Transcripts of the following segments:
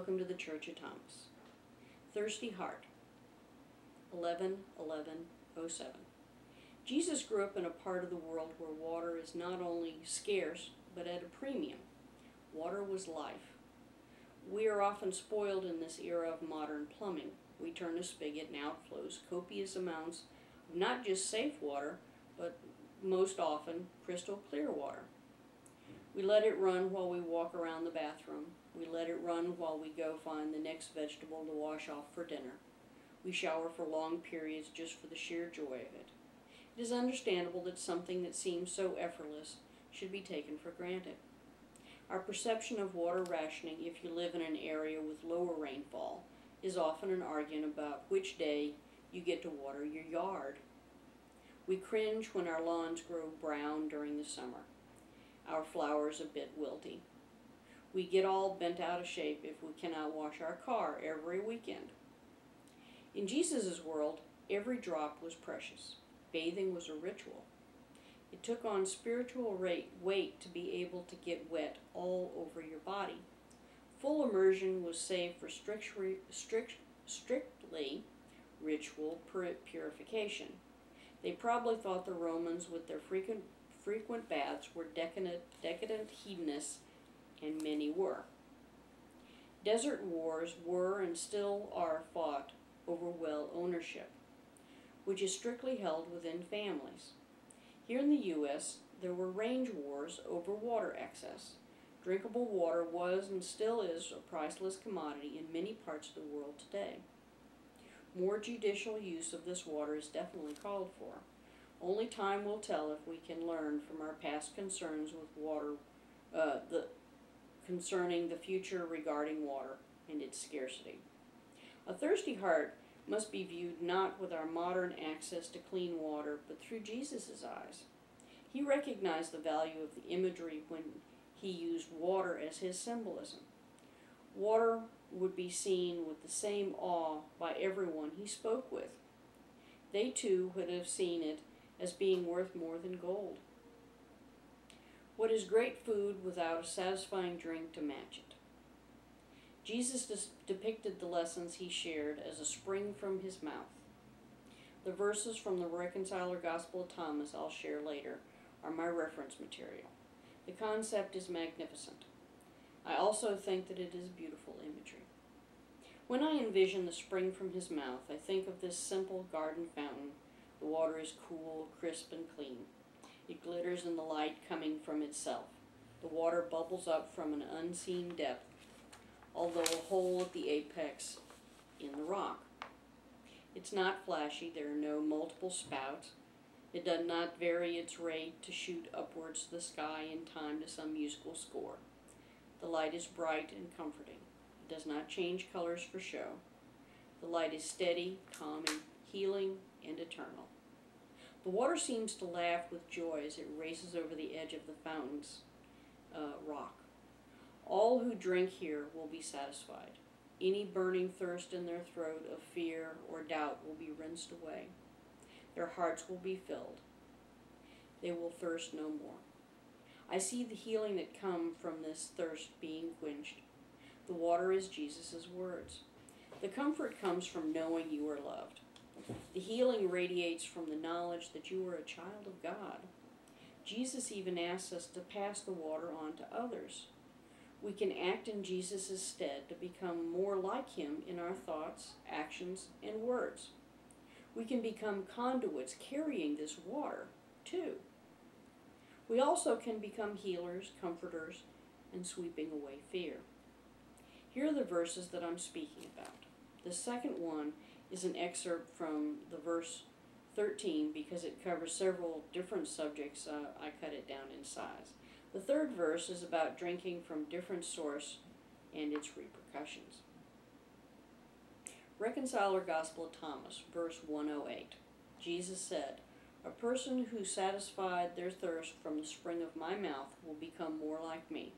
welcome to the Church of Thomas. Thirsty Heart, 11/11/07. Jesus grew up in a part of the world where water is not only scarce, but at a premium. Water was life. We are often spoiled in this era of modern plumbing. We turn a spigot and out flows copious amounts of not just safe water, but most often crystal clear water. We let it run while we walk around the bathroom. We let it run while we go find the next vegetable to wash off for dinner. We shower for long periods just for the sheer joy of it. It is understandable that something that seems so effortless should be taken for granted. Our perception of water rationing, if you live in an area with lower rainfall, is often an argument about which day you get to water your yard. We cringe when our lawns grow brown during the summer, our flowers a bit wilty. We get all bent out of shape if we cannot wash our car every weekend. In Jesus' world, every drop was precious. Bathing was a ritual. It took on spiritual weight to be able to get wet all over your body. Full immersion was saved for strictly ritual purification. They probably thought the Romans, with their frequent baths, were decadent hedonists, and many were. Desert wars were and still are fought over well ownership, which is strictly held within families. Here in the U.S., there were range wars over water access. Drinkable water was and still is a priceless commodity in many parts of the world today. More judicial use of this water is definitely called for. Only time will tell if we can learn from our past concerns with water, concerning the future regarding water and its scarcity. A thirsty heart must be viewed not with our modern access to clean water, but through Jesus' eyes. He recognized the value of the imagery when he used water as his symbolism. Water would be seen with the same awe by everyone he spoke with. They too would have seen it as being worth more than gold. What is great food without a satisfying drink to match it? Jesus depicted the lessons he shared as a spring from his mouth. The verses from the Reconciler Gospel of Thomas I'll share later are my reference material. The concept is magnificent. I also think that it is beautiful imagery. When I envision the spring from his mouth, I think of this simple garden fountain. The water is cool, crisp, and clean. It glitters in the light coming from itself. The water bubbles up from an unseen depth, although a hole at the apex in the rock. It's not flashy. There are no multiple spouts. It does not vary its rate to shoot upwards to the sky in time to some musical score. The light is bright and comforting. It does not change colors for show. The light is steady, calming, healing, and eternal. The water seems to laugh with joy as it races over the edge of the fountain's rock. All who drink here will be satisfied. Any burning thirst in their throat of fear or doubt will be rinsed away. Their hearts will be filled. They will thirst no more. I see the healing that comes from this thirst being quenched. The water is Jesus' words. The comfort comes from knowing you are loved. The healing radiates from the knowledge that you are a child of God. Jesus even asks us to pass the water on to others. We can act in Jesus' stead to become more like him in our thoughts, actions, and words. We can become conduits carrying this water, too. We also can become healers, comforters, and sweeping away fear. Here are the verses that I'm speaking about. The second one is an excerpt from the verse 13 because it covers several different subjects. I cut it down in size. The third verse is about drinking from different source and its repercussions. Reconciler Gospel of Thomas, verse 108. Jesus said, "A person who satisfied their thirst from the spring of my mouth will become more like me.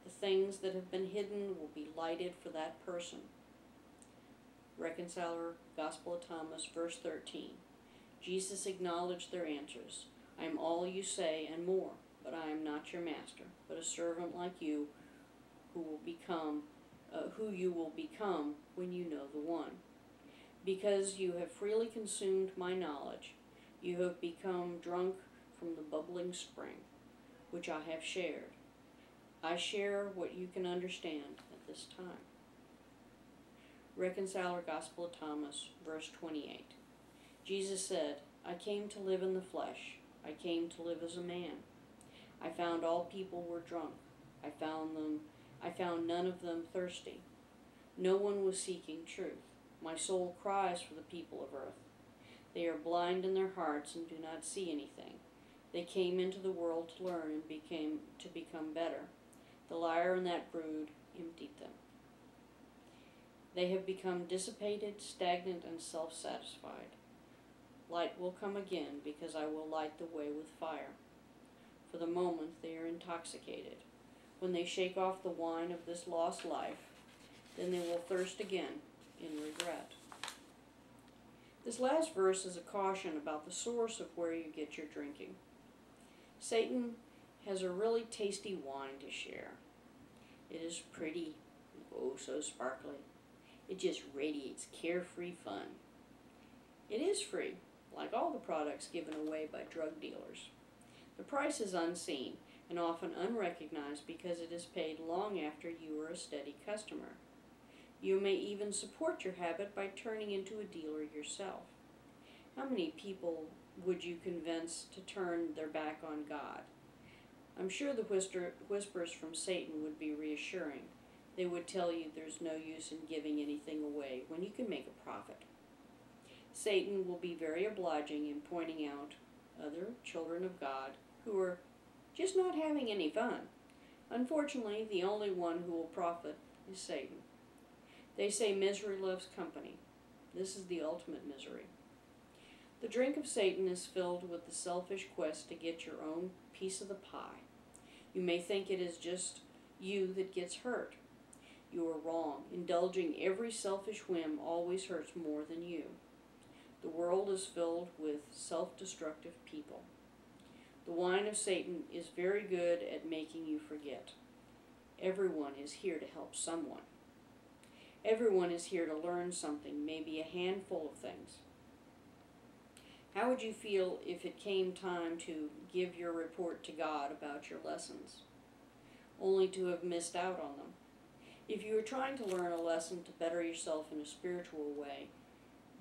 The things that have been hidden will be lighted for that person." Reconciler Gospel of Thomas, verse 13. Jesus acknowledged their answers. "I am all you say and more, but I am not your master, but a servant like you who will become who you will become when you know the one. Because you have freely consumed my knowledge, you have become drunk from the bubbling spring, which I have shared. I share what you can understand at this time. Reconciler Gospel of Thomas, verse 28. Jesus said, I came to live in the flesh. I came to live as a man. I found all people were drunk. I found none of them thirsty. No one was seeking truth. My soul cries for the people of earth. They are blind in their hearts and do not see anything. They came into the world to learn and to become better. The liar and that brood emptied them. They have become dissipated, stagnant, and self-satisfied. Light will come again, because I will light the way with fire. For the moment they are intoxicated. When they shake off the wine of this lost life, then they will thirst again in regret. This last verse is a caution about the source of where you get your drinking. Satan has a really tasty wine to share. It is pretty, oh so sparkly. It just radiates carefree fun. It is free, like all the products given away by drug dealers. The price is unseen and often unrecognized because it is paid long after you are a steady customer. You may even support your habit by turning into a dealer yourself. How many people would you convince to turn their back on God? I'm sure the whispers from Satan would be reassuring. They would tell you there's no use in giving anything away when you can make a profit. Satan will be very obliging in pointing out other children of God who are just not having any fun. Unfortunately, the only one who will profit is Satan. They say misery loves company. This is the ultimate misery. The drink of Satan is filled with the selfish quest to get your own piece of the pie. You may think it is just you that gets hurt. You are wrong. Indulging every selfish whim always hurts more than you. The world is filled with self-destructive people. The wine of Satan is very good at making you forget. Everyone is here to help someone. Everyone is here to learn something, maybe a handful of things. How would you feel if it came time to give your report to God about your lessons, only to have missed out on them? If you were trying to learn a lesson to better yourself in a spiritual way,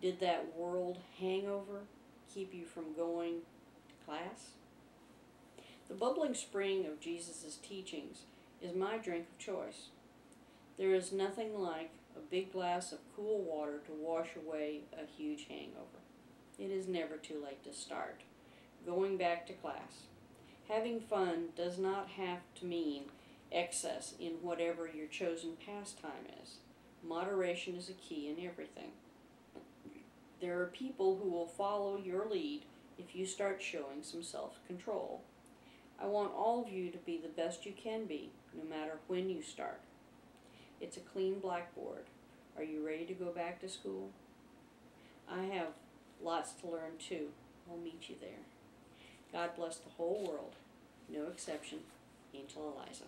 did that world hangover keep you from going to class? The bubbling spring of Jesus' teachings is my drink of choice. There is nothing like a big glass of cool water to wash away a huge hangover. It is never too late to start going back to class. Having fun does not have to mean excess in whatever your chosen pastime is. Moderation is a key in everything. There are people who will follow your lead if you start showing some self-control. I want all of you to be the best you can be, no matter when you start. It's a clean blackboard. Are you ready to go back to school? I have lots to learn too. I'll meet you there. God bless the whole world. No exception. Angel Eliza.